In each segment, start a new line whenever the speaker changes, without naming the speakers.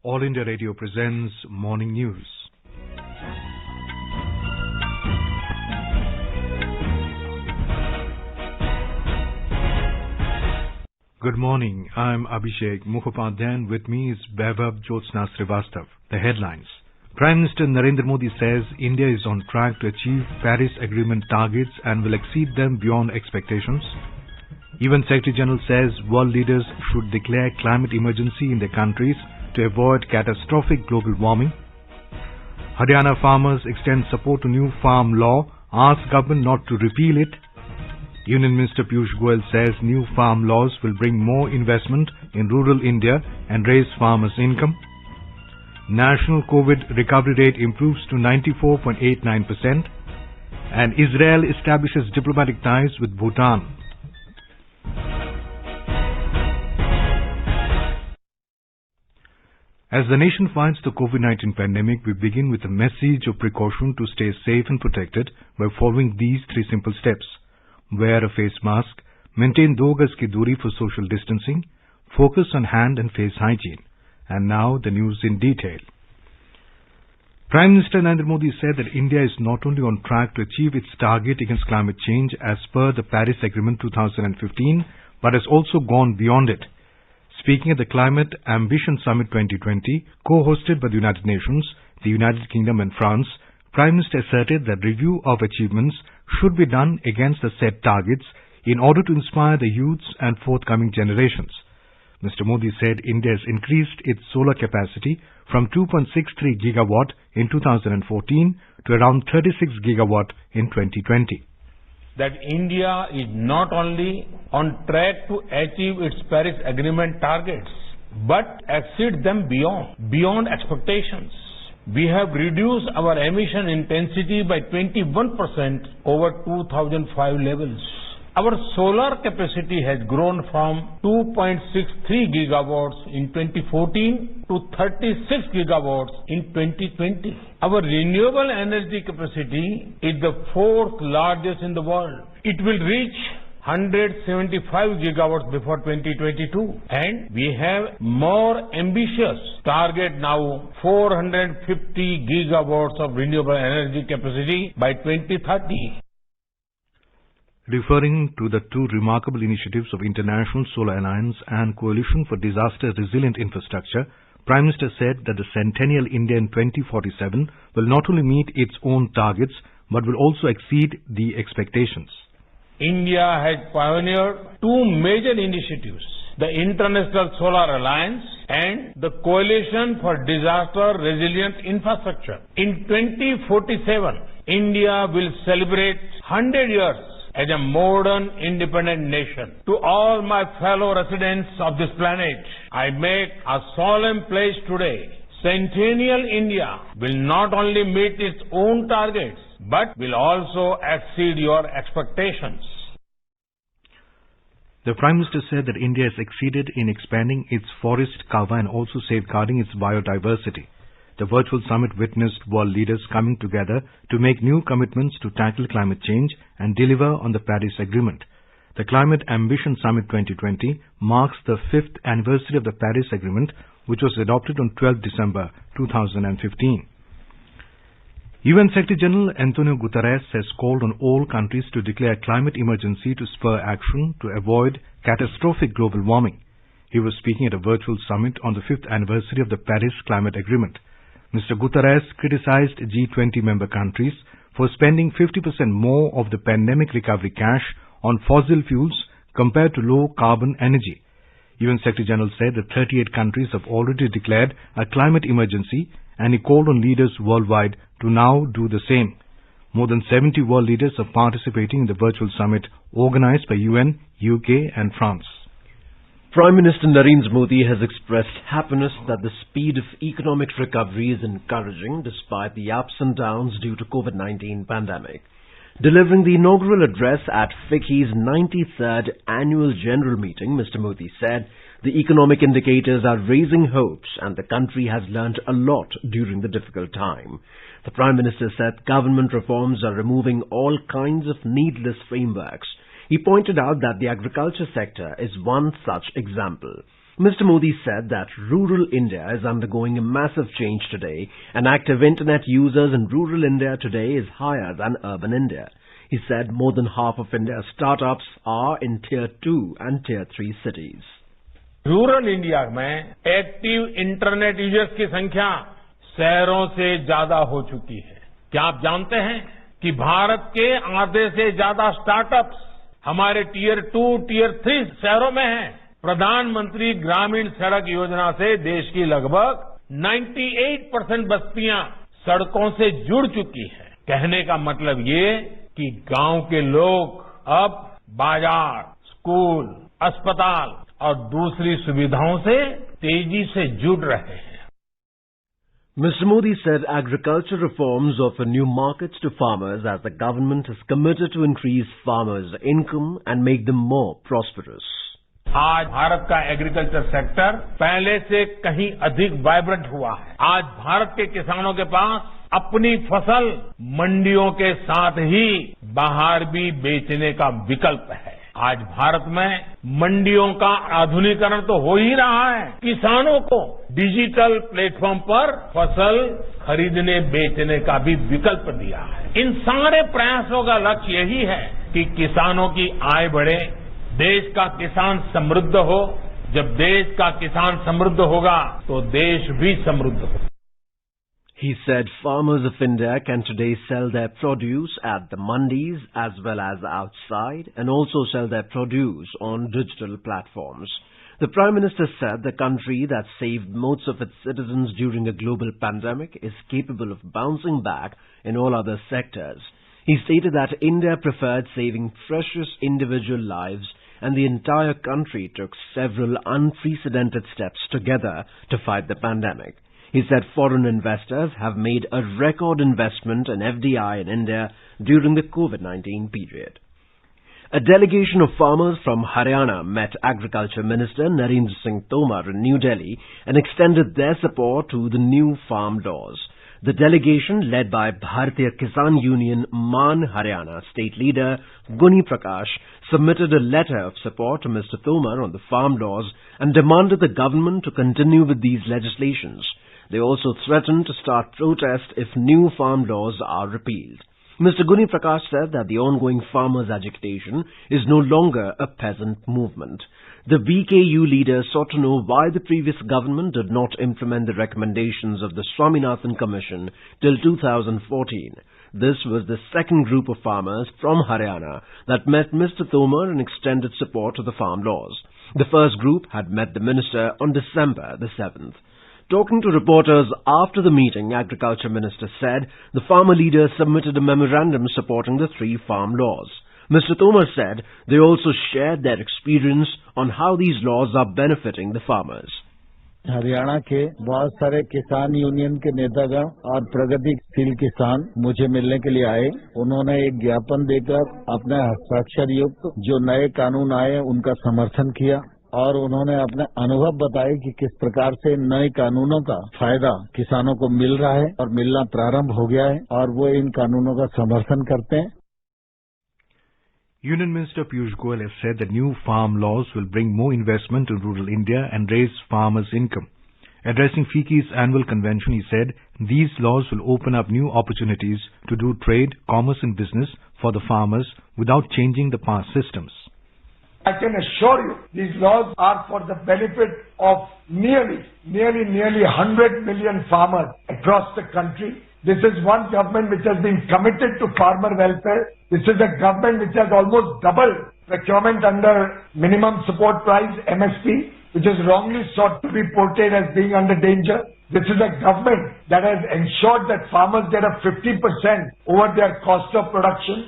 All India Radio presents Morning News. Good morning. I'm Abhishek Mukhopadhyay and with me is Vaibhav Jyotsna Srivastav. The headlines. Prime Minister Narendra Modi says India is on track to achieve Paris Agreement targets and will exceed them beyond expectations. UN Secretary General says world leaders should declare climate emergency in their countries to avoid catastrophic global warming. Haryana farmers extend support to new farm law, ask government not to repeal it. Union Minister Piyush Goyal says new farm laws will bring more investment in rural India and raise farmers' income. National COVID recovery rate improves to 94.89%. And Israel establishes diplomatic ties with Bhutan. As the nation fights the COVID-19 pandemic, we begin with a message of precaution to stay safe and protected by following these three simple steps. Wear a face mask, maintain 2 gaz ki duri for social distancing, focus on hand and face hygiene. And now the news in detail. Prime Minister Narendra Modi said that India is not only on track to achieve its target against climate change as per the Paris Agreement 2015, but has also gone beyond it. Speaking at the Climate Ambition Summit 2020, co-hosted by the United Nations, the United Kingdom and France, Prime Minister asserted that review of achievements should be done against the set targets in order to inspire the youths and forthcoming generations. Mr. Modi said India has increased its solar capacity from 2.63 gigawatt in 2014 to around 36 gigawatt in 2020.
That India is not only on track to achieve its Paris Agreement targets, but exceed them beyond expectations. We have reduced our emission intensity by 21% over 2005 levels. Our solar capacity has grown from 2.63 gigawatts in 2014 to 36 gigawatts in 2020. Our renewable energy capacity is the 4th largest in the world. It will reach 175 gigawatts before 2022, and we have more ambitious target now, 450 gigawatts of renewable energy capacity by 2030.
Referring to the two remarkable initiatives of International Solar Alliance and Coalition for Disaster Resilient Infrastructure, Prime Minister said that the Centennial India in 2047 will not only meet its own targets but will also exceed the expectations.
India has pioneered two major initiatives, the International Solar Alliance and the Coalition for Disaster Resilient Infrastructure. In 2047, India will celebrate 100 years as a modern, independent nation. To all my fellow residents of this planet, I make a solemn pledge today. Centennial India will not only meet its own targets, but will also exceed your expectations.
The Prime Minister said that India has exceeded in expanding its forest cover and also safeguarding its biodiversity. The virtual summit witnessed world leaders coming together to make new commitments to tackle climate change and deliver on the Paris Agreement. The Climate Ambition Summit 2020 marks the 5th anniversary of the Paris Agreement, which was adopted on 12 December 2015. UN Secretary General Antonio Guterres has called on all countries to declare climate emergency to spur action to avoid catastrophic global warming. He was speaking at a virtual summit on the 5th anniversary of the Paris Climate Agreement. Mr. Guterres criticized G20 member countries for spending 50% more of the pandemic recovery cash on fossil fuels compared to low-carbon energy. UN Secretary General said that 38 countries have already declared a climate emergency, and he called on leaders worldwide to now do the same. More than 70 world leaders are participating in the virtual summit organized by UN, UK and France.
Prime Minister Narendra Modi has expressed happiness that the speed of economic recovery is encouraging despite the ups and downs due to COVID-19 pandemic. Delivering the inaugural address at FICCI's 93rd Annual General Meeting, Mr. Modi said the economic indicators are raising hopes and the country has learnt a lot during the difficult time. The Prime Minister said government reforms are removing all kinds of needless frameworks. He pointed out that the agriculture sector is one such example. Mr. Modi said that rural India is undergoing a massive change today, and active internet users in rural India today is higher than urban India. He said more than half of India's startups are in Tier 2 and Tier 3 cities.
Rural India में active internet users की संख्या शहरों से ज्यादा हो चुकी है। क्या आप जानते हैं कि भारत के आधे से ज्यादा स्टार्टअप्स हमारे Tier 2, Tier 3 शहरों में हैं। प्रधानमंत्री ग्रामीण सड़क योजना से देश की लगभग 98% बस्तियां सड़कों से जुड़ चुकी हैं। कहने का मतलब ये कि गांव के लोग अब बाजार, स्कूल, अस्पताल और दूसरी सुविधाओं से तेजी से जुड़ रहे हैं।
Mr. Modi said agriculture reforms offer new markets to farmers as the government is committed to increase farmers' income and make them more prosperous.
आज भारत का एग्रीकल्चर सेक्टर पहले से कहीं अधिक वाइब्रेंट हुआ है। आज भारत के किसानों के पास अपनी फसल मंडियों के साथ ही बाहर भी बेचने का विकल्प है। आज भारत में मंडियों का आधुनिकीकरण तो हो ही रहा है। किसानों को डिजिटल प्लेटफॉर्म पर फसल खरीदने बेचने का भी विकल्प दिया है। इन सारे प्रयासों का लक्ष्य यही है कि किसानों की आय बढ़े, देश का किसान समृद्ध हो। जब देश का किसान समृद्ध होगा तो देश भी समृद्ध होगा।
He said farmers of India can today sell their produce at the mandis as well as outside and also sell their produce on digital platforms. The Prime Minister said the country that saved most of its citizens during a global pandemic is capable of bouncing back in all other sectors. He stated that India preferred saving precious individual lives and the entire country took several unprecedented steps together to fight the pandemic. He said foreign investors have made a record investment in FDI in India during the COVID-19 period. A delegation of farmers from Haryana met Agriculture Minister Narendra Singh Tomar in New Delhi and extended their support to the new farm laws. The delegation, led by Bharatiya Kisan Union Man Haryana state leader Guni Prakash, submitted a letter of support to Mr. Tomar on the farm laws and demanded the government to continue with these legislations. They also threatened to start protests if new farm laws are repealed. Mr. Guni Prakash said that the ongoing farmers' agitation is no longer a peasant movement. The BKU leader sought to know why the previous government did not implement the recommendations of the Swaminathan Commission till 2014. This was the second group of farmers from Haryana that met Mr. Tomar and extended support to the farm laws. The first group had met the minister on December the 7th. Talking to reporters after the meeting, Agriculture Minister said the farmer leaders submitted a memorandum supporting the three farm laws. Mr. Tomar said they also shared their experience on how these laws are benefiting the farmers.
Haryana के बहुत सारे किसान union के नेतागण और प्रगतिशील किसान मुझे मिलने के लिए आए। उन्होंने एक ज्ञापन देकर अपने हस्ताक्षर युक्त जो नए कानून आए उनका समर्थन किया और उन्होंने अपने अनुभव बताए कि किस प्रकार से नए कानूनों का फायदा किसानों को मिल रहा है और मिलना प्रारंभ हो गया है और वो इन कानूनों का समर्थन करते हैं।
Union Minister Piyush Goyal has said that new farm laws will bring more investment in rural India and raise farmers' income. Addressing FICCI's annual convention, he said these laws will open up new opportunities to do trade, commerce and business for the farmers without changing the past systems.
I can assure you these laws are for the benefit of nearly 100 million farmers across the country. This is one government which has been committed to farmer welfare. This is a government which has almost doubled procurement under minimum support price, MSP, which is wrongly sought to be portrayed as being under danger. This is a government that has ensured that farmers get a 50% over their cost of production.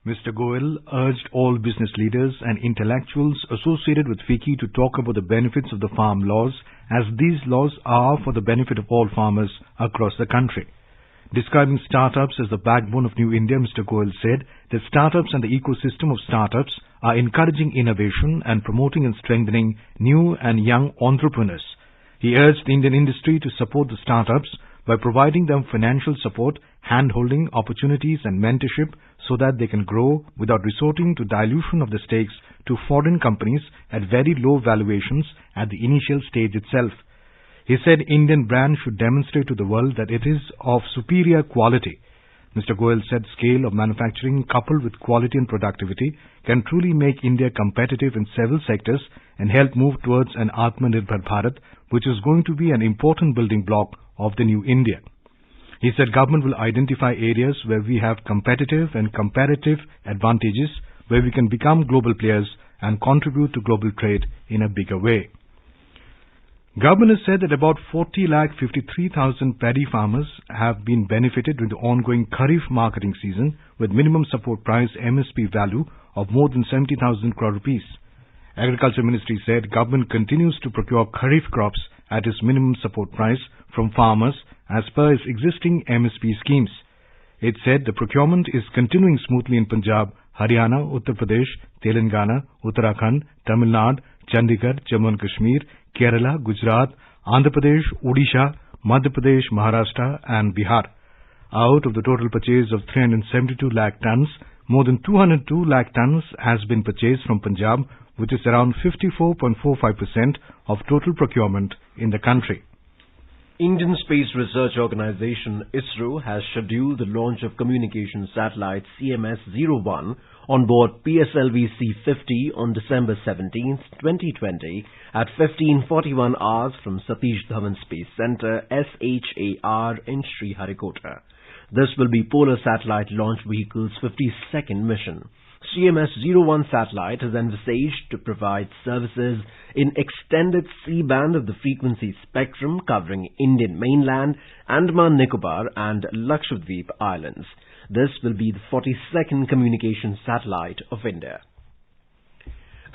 Mr. Goyal urged all business leaders and intellectuals associated with FICCI to talk about the benefits of the farm laws, as these laws are for the benefit of all farmers across the country. Describing startups as the backbone of New India, Mr. Goyal said that startups and the ecosystem of startups are encouraging innovation and promoting and strengthening new and young entrepreneurs. He urged the Indian industry to support the startups by providing them financial support, hand-holding, opportunities and mentorship so that they can grow without resorting to dilution of the stakes to foreign companies at very low valuations at the initial stage itself. He said Indian brand should demonstrate to the world that it is of superior quality. Mr. Goyal said scale of manufacturing coupled with quality and productivity can truly make India competitive in several sectors and help move towards an Atmanirbhar Bharat, which is going to be an important building block of the new India. He said government will identify areas where we have competitive and comparative advantages, where we can become global players and contribute to global trade in a bigger way. Government has said that about 40,53,000 paddy farmers have been benefited during the ongoing Kharif marketing season with minimum support price MSP value of more than 70,000 crore rupees. Agriculture Ministry said government continues to procure Kharif crops at its minimum support price from farmers as per its existing MSP schemes. It said the procurement is continuing smoothly in Punjab, Haryana, Uttar Pradesh, Telangana, Uttarakhand, Tamil Nadu, Chandigarh, Jammu and Kashmir, Kerala, Gujarat, Andhra Pradesh, Odisha, Madhya Pradesh, Maharashtra and Bihar. Out of the total purchase of 372 lakh tons, more than 202 lakh tons has been purchased from Punjab, which is around 54.45% of total procurement in the country.
Indian Space Research Organisation ISRO has scheduled the launch of communication satellite CMS-01 on board PSLV C-50 on December 17, 2020 at 15:41 hours from Satish Dhawan Space Centre SHAR in Sriharikota. This will be Polar Satellite Launch Vehicle's 52nd mission. CMS-01 satellite is envisaged to provide services in extended C-band of the frequency spectrum covering Indian mainland, Andaman Nicobar and Lakshadweep Islands. This will be the 42nd communication satellite of India.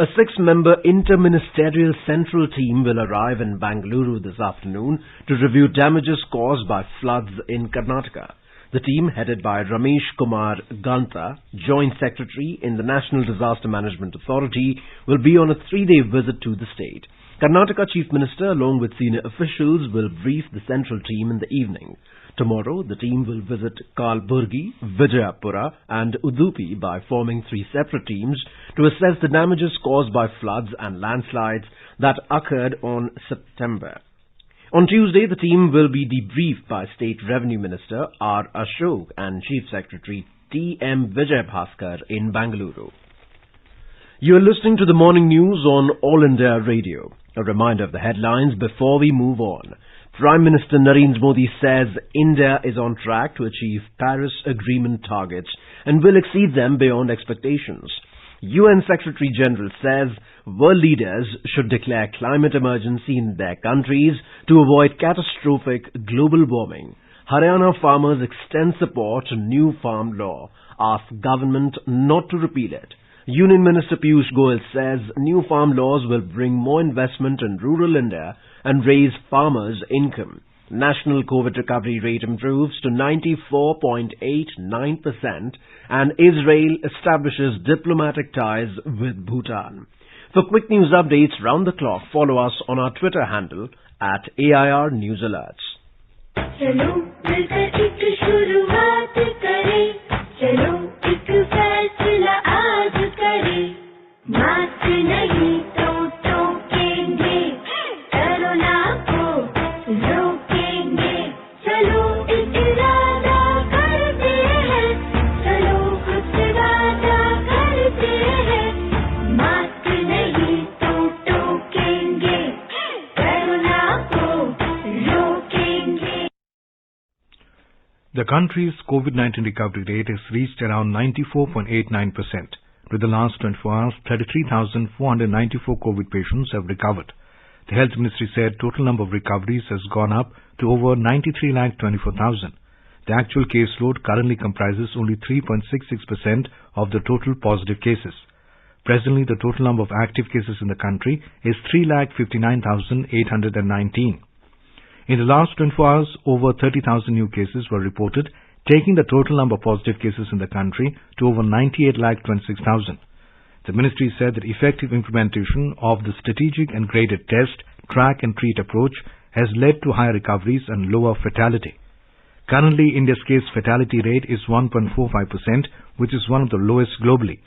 A 6-member interministerial central team will arrive in Bangalore this afternoon to review damages caused by floods in Karnataka. The team, headed by Ramesh Kumar Ganta, Joint Secretary in the National Disaster Management Authority, will be on a 3-day visit to the state. Karnataka Chief Minister, along with senior officials, will brief the central team in the evening. Tomorrow, the team will visit Kalburgi, Vijayapura and Udupi by forming 3 separate teams to assess the damages caused by floods and landslides that occurred on September. On Tuesday, the team will be debriefed by State Revenue Minister R. Ashok and Chief Secretary T. M. Vijay Bhaskar in Bangalore. You are listening to the morning news on All India Radio. A reminder of the headlines before we move on. Prime Minister Narendra Modi says India is on track to achieve Paris Agreement targets and will exceed them beyond expectations. UN Secretary General says world leaders should declare climate emergency in their countries to avoid catastrophic global warming. Haryana farmers extend support to new farm law, ask government not to repeal it. Union Minister Piyush Goyal says new farm laws will bring more investment in rural India and raise farmers' income. National COVID recovery rate improves to 94.89% and Israel establishes diplomatic ties with Bhutan. For quick news updates round the clock, follow us on our Twitter handle at AIR News Alerts. चलो मिलकर एक शुरुआत करें, चलो एक फैसला आज करें, मास्क नहीं तो टोकेंगे, कोरोना को रोकेंगे, चलो एक इरादा करते हैं, चलो कुछ वादा करते हैं, मास्क नहीं तो टोकेंगे, कोरोना को रोकेंगे.
The country's COVID-19 recovery rate has reached around 94.89%. With the last 24 hours, 33,494 COVID patients have recovered. The Health Ministry said total number of recoveries has gone up to over 93,24,000. The actual caseload currently comprises only 3.66% of the total positive cases. Presently, the total number of active cases in the country is 3,59,819. In the last 24 hours, over 30,000 new cases were reported, taking the total number of positive cases in the country to over 98,26,000. The ministry said that effective implementation of the strategic and graded test, track and treat approach has led to higher recoveries and lower fatality. Currently, India's case fatality rate is 1.45%, which is one of the lowest globally.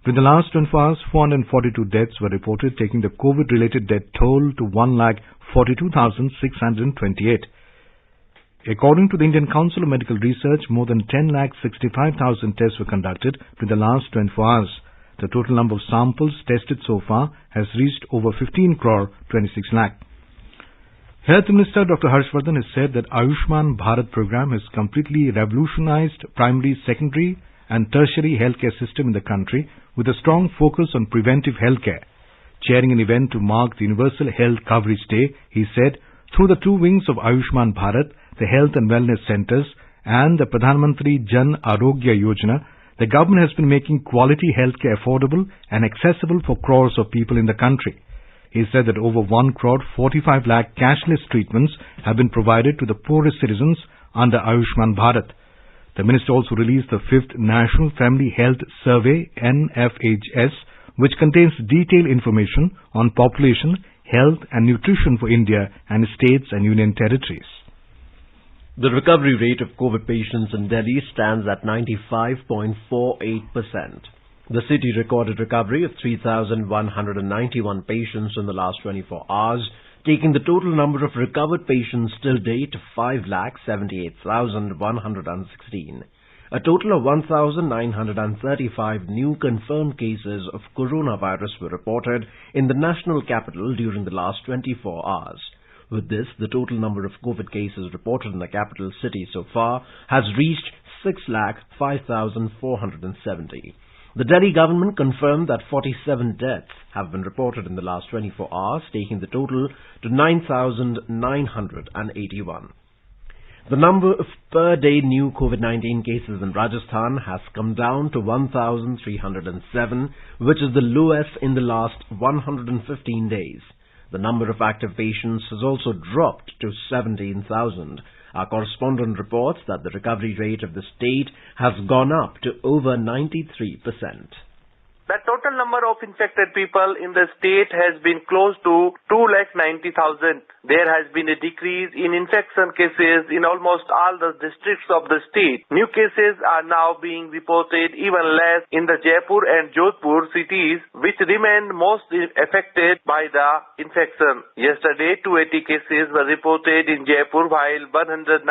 During the last 24 hours, 442 deaths were reported, taking the COVID-related death toll to 1,42,628. According to the Indian Council of Medical Research, more than 10,65,000 tests were conducted during the last 24 hours. The total number of samples tested so far has reached over 15 crore 26 lakh. Health Minister Dr. Harshvardhan has said that Ayushman Bharat program has completely revolutionized primary, secondary and tertiary healthcare system in the country with a strong focus on preventive healthcare. Chairing an event to mark the Universal Health Coverage Day, he said, through the two wings of Ayushman Bharat, the Health and Wellness Centers and the Pradhan Mantri Jan Arogya Yojana, the government has been making quality healthcare affordable and accessible for crores of people in the country. He said that over 1 crore 45 lakh cashless treatments have been provided to the poorest citizens under Ayushman Bharat. The minister also released the 5th National Family Health Survey, NFHS, which contains detailed information on population, health and nutrition for India and states and union territories.
The recovery rate of COVID patients in Delhi stands at 95.48%. The city recorded recovery of 3,191 patients in the last 24 hours, taking the total number of recovered patients till date to 5,78,116. A total of 1,935 new confirmed cases of coronavirus were reported in the national capital during the last 24 hours. With this, the total number of COVID cases reported in the capital city so far has reached 6,05,470. The Delhi government confirmed that 47 deaths have been reported in the last 24 hours, taking the total to 9,981. The number of per-day new COVID-19 cases in Rajasthan has come down to 1,307, which is the lowest in the last 115 days. The number of active patients has also dropped to 17,000. Our correspondent reports that the recovery rate of the state has gone up to over 93%.
The total number of infected people in the state has been close to 290,000. There has been a decrease in infection cases in almost all the districts of the state. New cases are now being reported even less in the Jaipur and Jodhpur cities, which remain most affected by the infection. Yesterday, 280 cases were reported in Jaipur, while 119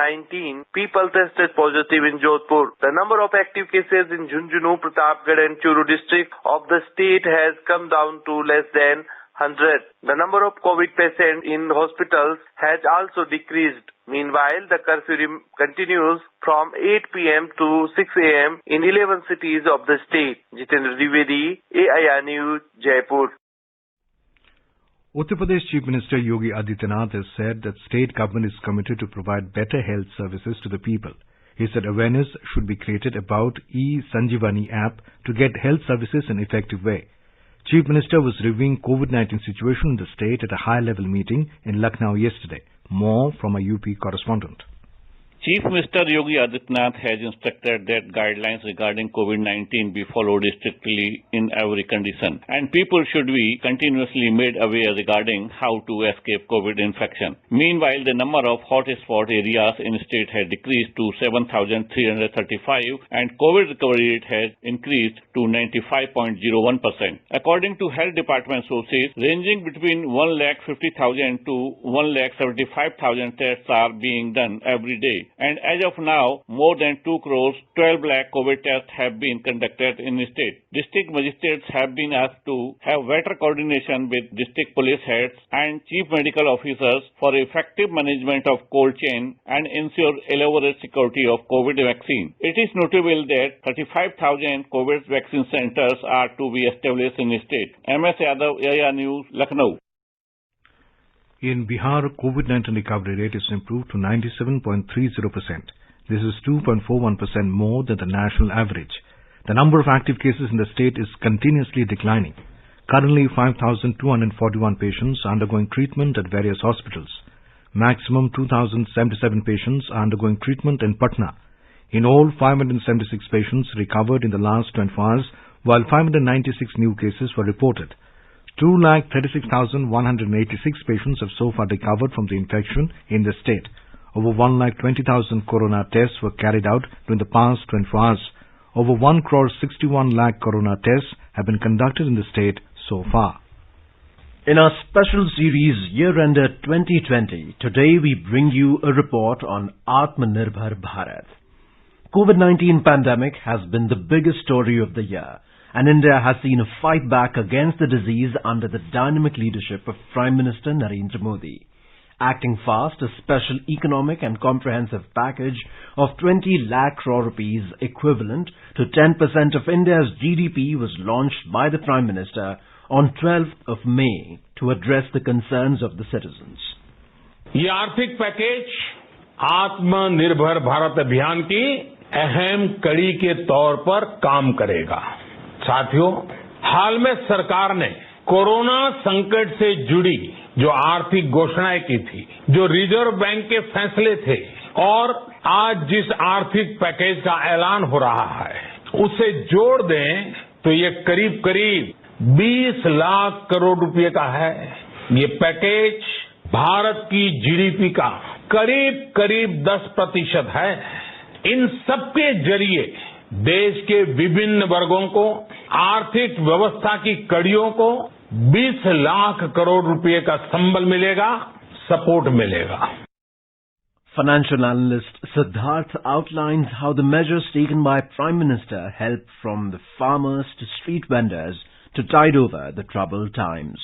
people tested positive in Jodhpur. The number of active cases in Jhunjhunu, Pratapgarh and Churu district of the state has come down to less than 100. The number of COVID patients in hospitals has also decreased. Meanwhile, the curfew continues from 8 p.m. to 6 a.m. in 11 cities of the state. Jitendra Dwivedi, AIR News, Jaipur.
Uttar Pradesh Chief Minister Yogi Adityanath has said that state government is committed to provide better health services to the people. He said awareness should be created about e-Sanjeevani app to get health services in an effective way. Chief Minister was reviewing COVID-19 situation in the state at a high-level meeting in Lucknow yesterday. More from a UP correspondent.
Chief Minister Yogi Adityanath has instructed that guidelines regarding COVID-19 be followed strictly in every condition, and people should be continuously made aware regarding how to escape COVID infection. Meanwhile, the number of hotspot areas in the state has decreased to 7,335 and COVID recovery rate has increased to 95.01%. According to Health Department sources, ranging between 1,50,000 to 1,75,000 tests are being done every day. And as of now, more than 2 crores 12 lakh COVID tests have been conducted in the state. District magistrates have been asked to have better coordination with district police heads and chief medical officers for effective management of cold chain and ensure elaborate security of COVID vaccine. It is notable that 35,000 COVID vaccine centers are to be established in the state. MS Yadav, AIR News, Lucknow.
In Bihar, COVID-19 recovery rate is improved to 97.30%. This is 2.41% more than the national average. The number of active cases in the state is continuously declining. Currently, 5,241 patients are undergoing treatment at various hospitals. Maximum 2,077 patients are undergoing treatment in Patna. In all, 576 patients recovered in the last 24 hours, while 596 new cases were reported. 2,36,186 patients have so far recovered from the infection in the state. Over 1,20,000 corona tests were carried out during the past 24 hours. Over 1,61 lakh corona tests have been conducted in the state so far.
In our special series Year-Ender 2020, today we bring you a report on Atmanirbhar Bharat. COVID-19 pandemic has been the biggest story of the year, and India has seen a fight back against the disease under the dynamic leadership of Prime Minister Narendra Modi. Acting fast, a special economic and comprehensive package of 20 lakh crore rupees equivalent to 10% of India's GDP was launched by the Prime Minister on 12th of May to address the concerns of the citizens.
ये आर्थिक package आत्मनिर्भर भारत अभियान की अहम कड़ी के तौर पर काम करेगा। साथियों, हाल में सरकार ने कोरोना संकट से जुड़ी जो आर्थिक घोषणाएं की थी, जो रिजर्व बैंक के फैसले थे और आज जिस आर्थिक पैकेज का ऐलान हो रहा है, उसे जोड़ दें तो ये करीब करीब 20 लाख करोड़ रुपए का है। ये पैकेज भारत की जीडीपी का करीब करीब 10% है। इन सबके जरिए देश के विभिन्न वर्गों को, आर्थिक व्यवस्था की कड़ियों को 20 लाख करोड़ रुपए का संबल मिलेगा, सपोर्ट मिलेगा।
Financial analyst Siddharth outlines how the measures taken by Prime Minister help from the farmers to street vendors to tide over the troubled times.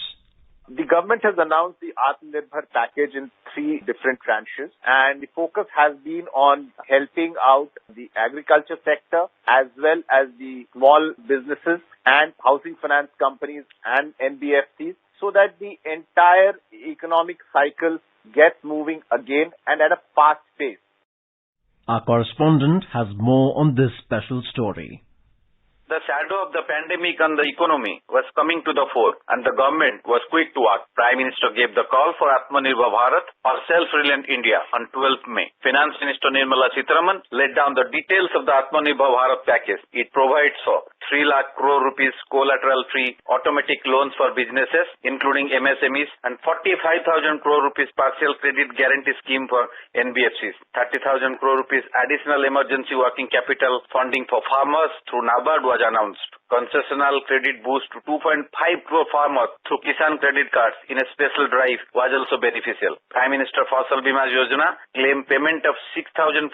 The government has announced the Atmanirbhar package in 3 different tranches, and the focus has been on helping out the agriculture sector as well as the small businesses and housing finance companies and NBFCs so that the entire economic cycle gets moving again and at a fast pace.
Our correspondent has more on this special story.
The shadow of the pandemic on the economy was coming to the fore, and the government was quick to act. Prime Minister gave the call for Atmanirbhar Bharat or self-reliant India on 12th May. Finance Minister Nirmala Sitharaman laid down the details of the Atmanirbhar Bharat package. It provides for 3 lakh crore rupees collateral-free automatic loans for businesses, including MSMEs, and 45,000 crore rupees partial credit guarantee scheme for NBFCs. 30,000 crore rupees additional emergency working capital funding for farmers through NABARD was announced. Concessional credit boost to 2.5 crore farmers through Kisan credit cards in a special drive was also beneficial. Prime Minister Fasal Bima Yojana claimed payment of 6,400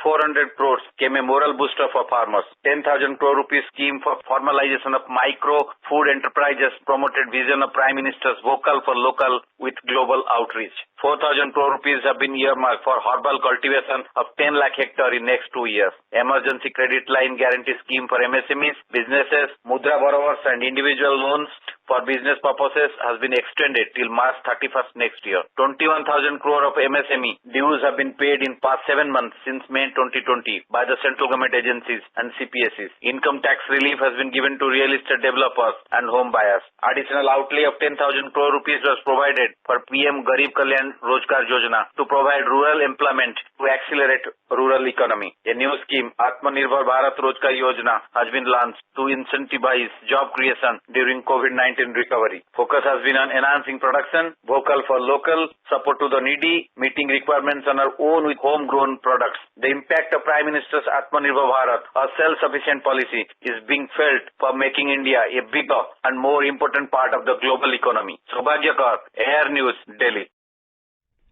crores came a moral booster for farmers. 10,000 crore rupees scheme for formalization of micro food enterprises promoted vision of Prime Minister's vocal for local with global outreach. 4,000 crore rupees have been earmarked for herbal cultivation of 10 lakh hectare in next 2 years. Emergency credit line guarantee scheme for MSMEs, businesses, mudra borrowers and individual loans for business purposes has been extended till March 31st next year. 21,000 crore of MSME dues have been paid in past 7 months since May 2020 by the central government agencies and CPSEs. Income tax relief has been given to real estate developers and home buyers. Additional outlay of 10,000 crore rupees was provided for PM Garib Kalyan Rozgar Yojana to provide rural employment to accelerate rural economy. A new scheme, Atmanirbhar Bharat Rozgar Yojana, has been launched to incentivize job creation during COVID-19 recovery. Focus has been on enhancing production, vocal for local, support to the needy, meeting requirements on our own with homegrown products. The impact of Prime Minister's Atmanirbhar Bharat, a self-sufficient policy, is being felt for making India a bigger and more important part of the global economy. Saubhagyakar, Air News, Delhi.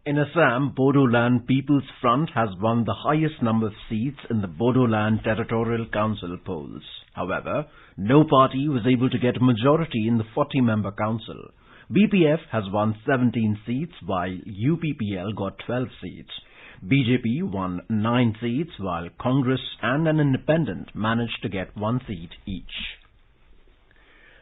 In Assam, Bodoland People's Front has won the highest number of seats in the Bodoland Territorial Council polls. However, no party was able to get a majority in the 40-member council. BPF has won 17 seats while UPPL got 12 seats. BJP won 9 seats while Congress and an independent managed to get 1 seat each.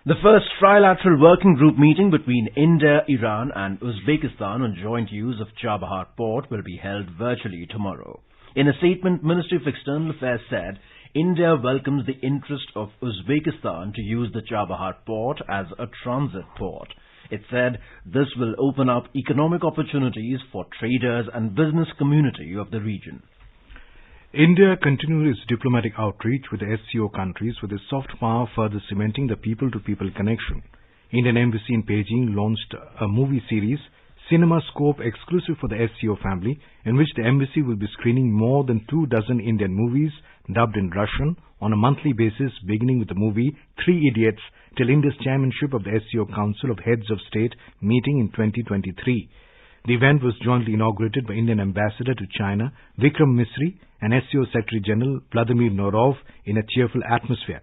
The first trilateral working group meeting between India, Iran and Uzbekistan on joint use of Chabahar port will be held virtually tomorrow. In a statement, Ministry of External Affairs said, India welcomes the interest of Uzbekistan to use the Chabahar port as a transit port. It said this will open up economic opportunities for traders and business community of the region.
India continued its diplomatic outreach with the SCO countries with its soft power further cementing the people-to-people connection. Indian Embassy in Beijing launched a movie series CinemaScope exclusive for the SCO family, in which the embassy will be screening more than 24 Indian movies dubbed in Russian on a monthly basis, beginning with the movie Three Idiots till India's chairmanship of the SCO Council of Heads of State meeting in 2023. The event was jointly inaugurated by Indian Ambassador to China, Vikram Misri, and SCO Secretary General Vladimir Norov in a cheerful atmosphere.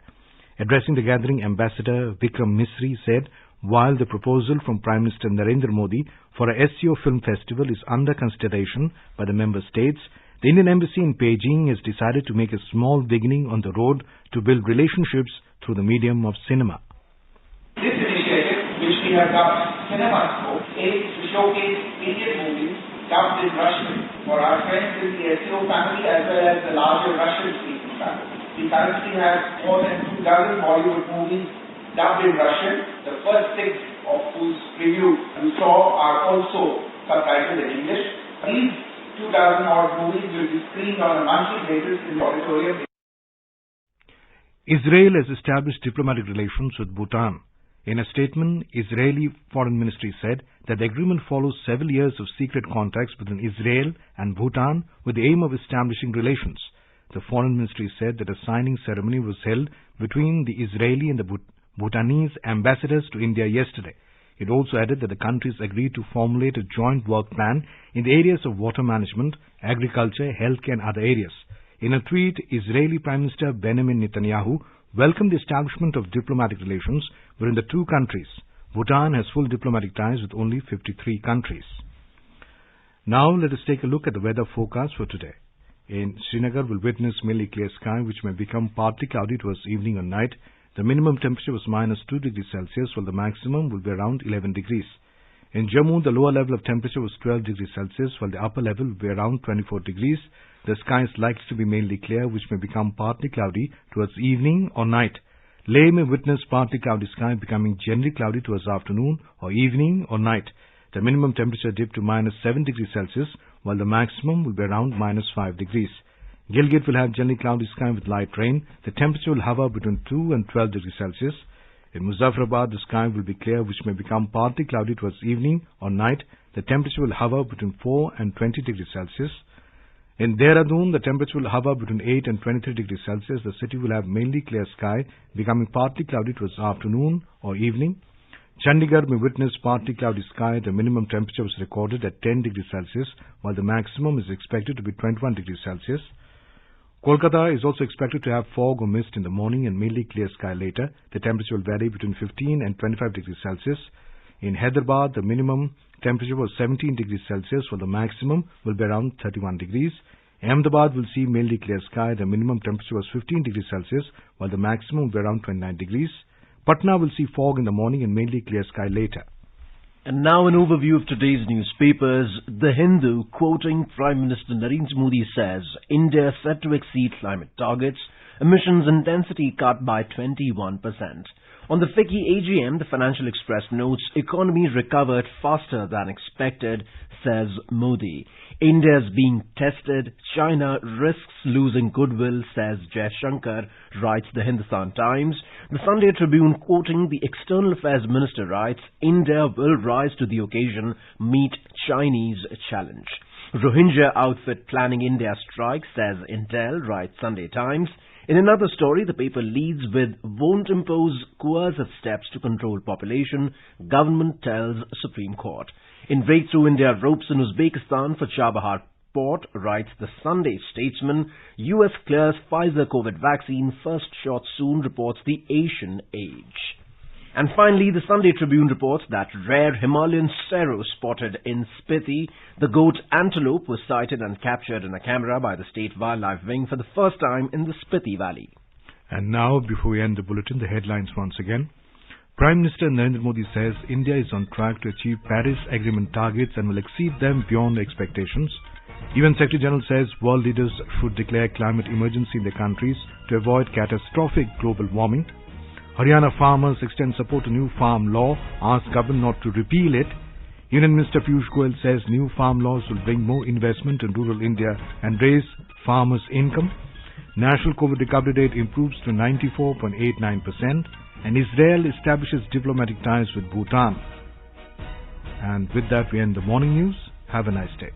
Addressing the gathering, Ambassador Vikram Misri said, while the proposal from Prime Minister Narendra Modi for a SCO film festival is under consideration by the member states, the Indian Embassy in Beijing has decided to make a small beginning on the road to build relationships through the medium of cinema.
This initiative, which we have dubbed CinemaScope, aims to showcase Indian movies dubbed in Russian for our friends in the SCO family as well as the larger Russian-speaking family. We currently have more than 24 Bollywood movies dubbed in Russian, the first 6 of whose preview you saw are also subtitled in English. These 24 movies will be screened on a monthly basis in the auditorium.
Israel has established diplomatic relations with Bhutan. In a statement, Israeli Foreign Ministry said that the agreement follows several years of secret contacts between Israel and Bhutan with the aim of establishing relations. The Foreign Ministry said that a signing ceremony was held between the Israeli and the Bhutanese ambassadors to India yesterday. It also added that the countries agreed to formulate a joint work plan in the areas of water management, agriculture, healthcare and other areas. In a tweet, Israeli Prime Minister Benjamin Netanyahu welcomed the establishment of diplomatic relations between the two countries. Bhutan has full diplomatic ties with only 53 countries. Now let us take a look at the weather forecast for today. In Srinagar, we'll witness mainly clear sky, which may become partly cloudy towards evening or night. The minimum temperature was -2 degrees Celsius, while the maximum will be around 11 degrees. In Jammu, the lower level of temperature was 12 degrees Celsius, while the upper level will be around 24 degrees. The sky is likely to be mainly clear, which may become partly cloudy towards evening or night. Leh may witness partly cloudy sky becoming generally cloudy towards afternoon or evening or night. The minimum temperature dipped to -7 degrees Celsius, while the maximum will be around -5 degrees. Gilgit will have generally cloudy sky with light rain. The temperature will hover between 2 and 12 degrees Celsius. In Muzaffarabad, the sky will be clear, which may become partly cloudy towards evening or night. The temperature will hover between 4 and 20 degrees Celsius. In Dehradun, the temperature will hover between 8 and 23 degrees Celsius. The city will have mainly clear sky, becoming partly cloudy towards afternoon or evening. Chandigarh may witness partly cloudy sky. The minimum temperature was recorded at 10 degrees Celsius, while the maximum is expected to be 21 degrees Celsius. Kolkata is also expected to have fog or mist in the morning and mainly clear sky later. The temperature will vary between 15 and 25 degrees Celsius. In Hyderabad, the minimum temperature was 17 degrees Celsius, while the maximum will be around 31 degrees. Ahmedabad will see mainly clear sky. The minimum temperature was 15 degrees Celsius, while the maximum will be around 29 degrees. Patna will see fog in the morning and mainly clear sky later.
And now an overview of today's newspapers. The Hindu, quoting Prime Minister Narendra Modi, says India set to exceed climate targets, emissions intensity cut by 21%. On the FICCI AGM, the Financial Express notes economy recovered faster than expected, says Modi. India is being tested. China risks losing goodwill, says Jaishankar, writes the Hindustan Times. The Sunday Tribune, quoting the External Affairs Minister, writes, India will rise to the occasion, meet Chinese challenge. Rohingya outfit planning India strike, says Intel, writes Sunday Times. In another story, the paper leads with won't impose coercive steps to control population, government tells Supreme Court. In breakthrough, India ropes in Uzbekistan for Chabahar port, writes the Sunday Statesman. US clears Pfizer COVID vaccine, first shot soon, reports the Asian Age. And finally, the Sunday Tribune reports that rare Himalayan serow spotted in Spiti. The goat antelope was sighted and captured in a camera by the State Wildlife Wing for the first time in the Spiti Valley.
And now, before we end the bulletin, the headlines once again. Prime Minister Narendra Modi says India is on track to achieve Paris Agreement targets and will exceed them beyond expectations. UN Secretary General says world leaders should declare climate emergency in their countries to avoid catastrophic global warming. Haryana farmers extend support to new farm law, ask government not to repeal it. Union Minister Piyush Goyal says new farm laws will bring more investment in rural India and raise farmers' income. National COVID recovery rate improves to 94.89%, and Israel establishes diplomatic ties with Bhutan. And with that, we end the morning news. Have a nice day.